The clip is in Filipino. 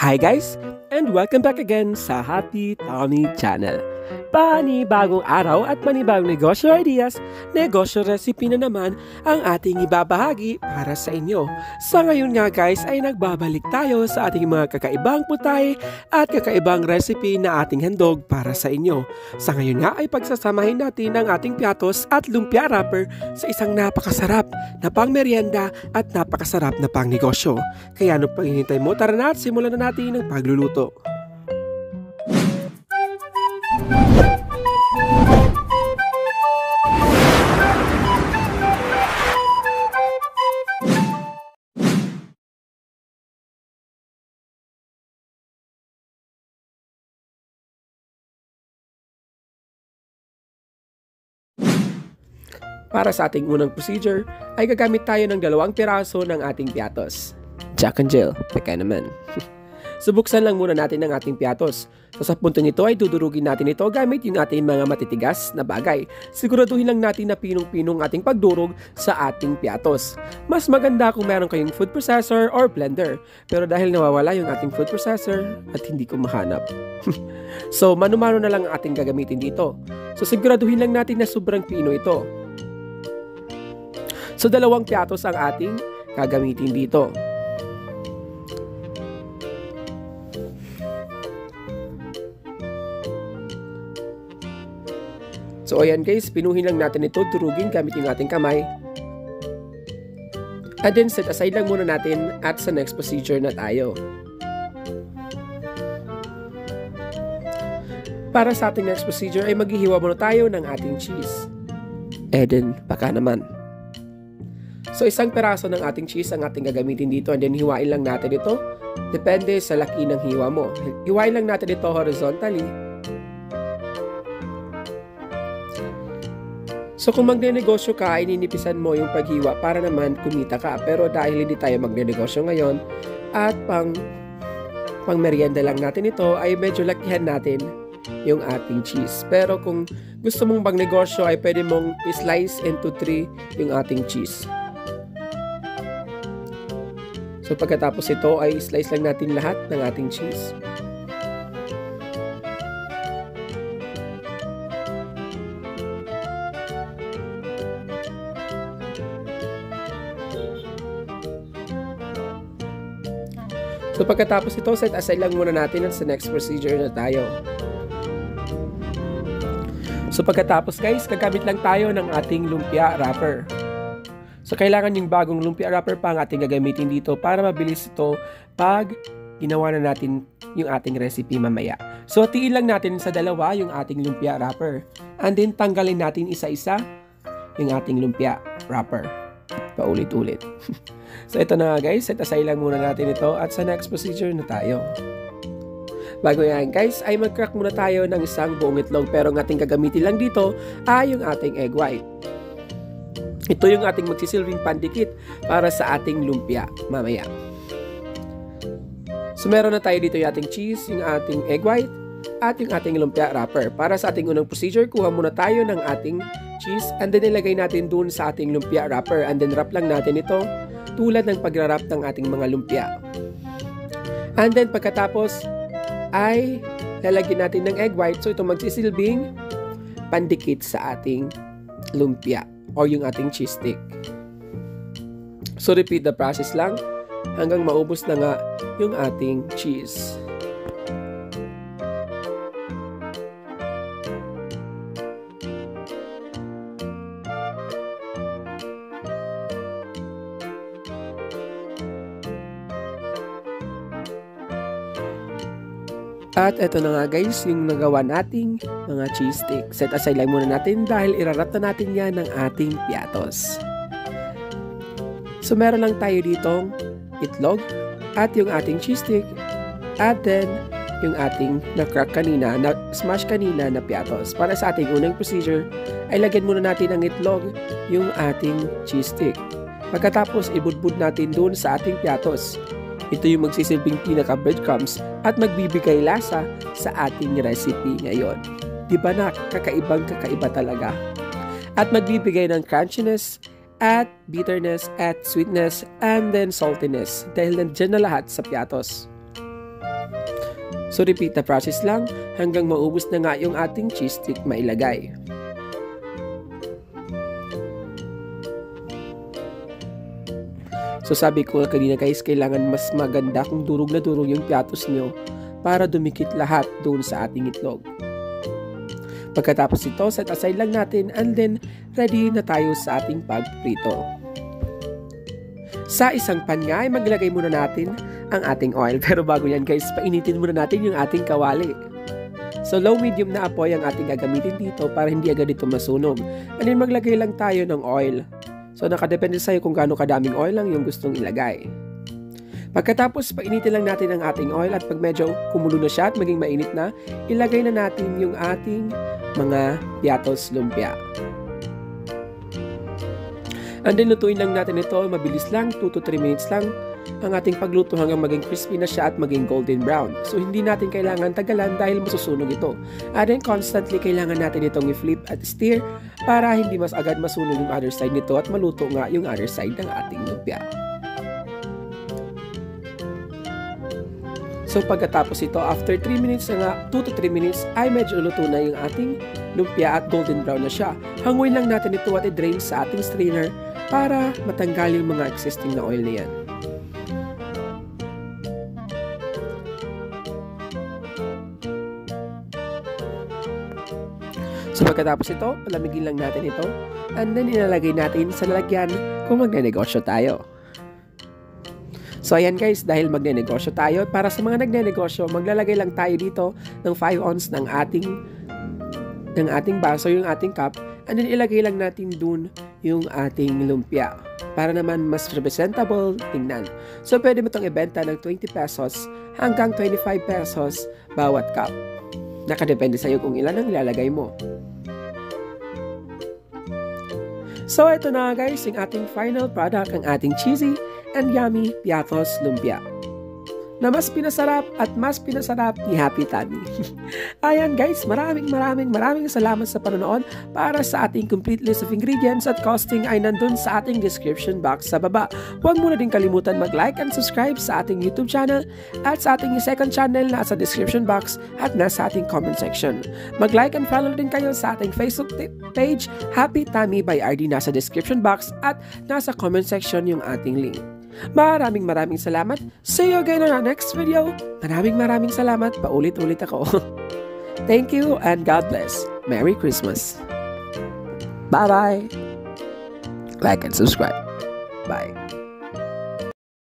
Hi guys, and welcome back again sa Happy Tommy Channel. Panibagong araw at panibagong negosyo ideas, negosyo recipe na naman ang ating ibabahagi para sa inyo. Sa ngayon nga guys ay nagbabalik tayo sa ating mga kakaibang putahe at kakaibang recipe na ating handog para sa inyo. Sa ngayon nga ay pagsasamahin natin ang ating piatos at lumpia wrapper sa isang napakasarap na pangmeryenda at napakasarap na pangnegosyo. Kaya ano pang hinihintay mo, tara na at simulan na natin ang pagluluto. Para sa ating unang procedure, ay gagamit tayo ng 2 piraso ng ating piatos. Jack and Jill, peka naman. So buksan lang muna natin ang ating piatos. So sa puntong ito ay dudurugin natin ito gamit yung ating mga matitigas na bagay. Siguraduhin lang natin na pinong-pinong ating pagdurog sa ating piatos. Mas maganda kung meron kayong food processor or blender. Pero dahil nawawala yung ating food processor at hindi ko mahanap. So mano-mano na lang ang ating gagamitin dito. So siguraduhin lang natin na sobrang pino ito. So 2 piatos ang ating gagamitin dito. So ayan guys, pinuhin lang natin ito, durugin gamit yung ating kamay. And then set aside lang muna natin at sa next procedure na tayo. Para sa ating next procedure ay maghihiwa muna tayo ng ating cheese. And then baka naman. So isang peraso ng ating cheese ang ating gagamitin dito and then hiwain lang natin ito. Depende sa laki ng hiwa mo. Hiwain lang natin ito horizontally. So kung magnenegosyo ka, ininipisan mo yung paghiwa para naman kumita ka. Pero dahil hindi tayo magnenegosyo ngayon at pang merienda lang natin ito, ay medyo lakihan natin yung ating cheese. Pero kung gusto mong magnegosyo ay pwede mong slice into 3 yung ating cheese. So pagkatapos ito ay slice lang natin lahat ng ating cheese. So pagkatapos ito, set aside lang muna natin sa next procedure na tayo. So pagkatapos guys, gagamit lang tayo ng ating lumpia wrapper. So kailangan yung bagong lumpia wrapper pa ang ating gagamitin dito para mabilis ito pag ginawa na natin yung ating recipe mamaya. So tiin lang natin sa 2 yung ating lumpia wrapper. And then tanggalin natin isa-isa yung ating lumpia wrapper. Paulit-ulit. So ito na guys, set aside lang muna natin ito at sa next procedure na tayo. Bago yan guys, ay mag-crack muna tayo ng isang buong itlog pero ang ating gagamitin lang dito ay yung ating egg white. Ito yung ating magsisilbing pandikit para sa ating lumpia mamaya. So meron na tayo dito yung ating cheese, yung ating egg white, at yung ating lumpia wrapper. Para sa ating unang procedure, kuha muna tayo ng ating cheese and then ilagay natin dun sa ating lumpia wrapper and then wrap lang natin ito tulad ng pagra-wrap ng ating mga lumpia. And then pagkatapos ay lalagyan natin ng egg white so ito magsisilbing pandikit sa ating lumpia or yung ating cheese stick. So repeat the process lang hanggang maubos na nga yung ating cheese. At eto na nga guys, yung nagawa nating mga cheese stick. Set aside lang muna natin dahil irarap na natin yan ng ating piatos. So meron lang tayo ditong itlog at yung ating cheese stick at then yung ating na-crack kanina, na-smash kanina na piatos. Para sa ating unang procedure ay lagyan muna natin ng itlog yung ating cheese stick. Pagkatapos ibudbud natin dun sa ating piatos. Ito yung magsisilbing pinaka-breadcrumbs at magbibigay lasa sa ating recipe ngayon. Diba na, kakaiba talaga. At magbibigay ng crunchiness at bitterness at sweetness and then saltiness dahil nandiyan na lahat sa piatos. So repeat the process lang hanggang maubos na nga yung ating cheese stick mailagay. So sabi ko kanina guys, kailangan mas maganda kung durog na durog yung piatos nyo para dumikit lahat doon sa ating itlog. Pagkatapos ito, set aside lang natin and then ready na tayo sa ating pagprito. Sa isang pan nga ay maglagay muna natin ang ating oil. Pero bago yan guys, painitin muna natin yung ating kawali. So low-medium na apoy ang ating gagamitin dito para hindi agad ito masunog. And then maglagay lang tayo ng oil. So nakadepende sa'yo kung gaano kadaming oil lang yung gustong ilagay. Pagkatapos, painitin lang natin ang ating oil at pag medyo kumulo na siya at maging mainit na, ilagay na natin yung ating mga piatos lumpia. And then lutuin lang natin ito, mabilis lang, 2 to 3 minutes lang ang ating pagluto hanggang maging crispy na siya at maging golden brown. So hindi natin kailangan tagalan dahil masusunog ito. And then constantly kailangan natin itong i-flip at stir para hindi mas agad masunog yung other side nito at maluto nga yung other side ng ating lumpia. So pagkatapos ito, after 3 minutes na nga, 2 to 3 minutes, ay medyo luto na yung ating lumpia at golden brown na siya. Hanguin lang natin ito at i-drain sa ating strainer para matanggal yung mga existing na oil na yan. So pagkatapos ito, palamigin lang natin ito and then ilalagay natin sa lalagyan kung magnenegosyo tayo. So ayan guys, dahil magnenegosyo tayo, para sa mga nagnenegosyo, maglalagay lang tayo dito ng 5 ounce ng ating baso, yung ating cup, and then ilagay lang natin dun yung ating lumpia para naman mas presentable tingnan. So pwede mo itong ibenta ng 20 pesos hanggang 25 pesos bawat cup. Nakadepende sa'yo kung ilan ang ilalagay mo. So ito na guys, yung ating final product, ang ating cheesy and yummy piatos lumpia na mas pinasarap ni Happy Tummy. Ayan guys, maraming salamat sa panonood. Para sa ating complete list of ingredients at costing ay nandun sa ating description box sa baba. Huwag mo na din kalimutan mag-like and subscribe sa ating YouTube channel at sa ating second channel na sa description box at nasa ating comment section. Mag-like and follow din kayo sa ating Facebook page, Happy Tummy by RD, nasa description box at nasa comment section yung ating link. Maraming salamat. See you again on our next video. Maraming salamat. Paulit-ulit ako. Thank you and God bless. Merry Christmas. Bye-bye. Like and subscribe. Bye.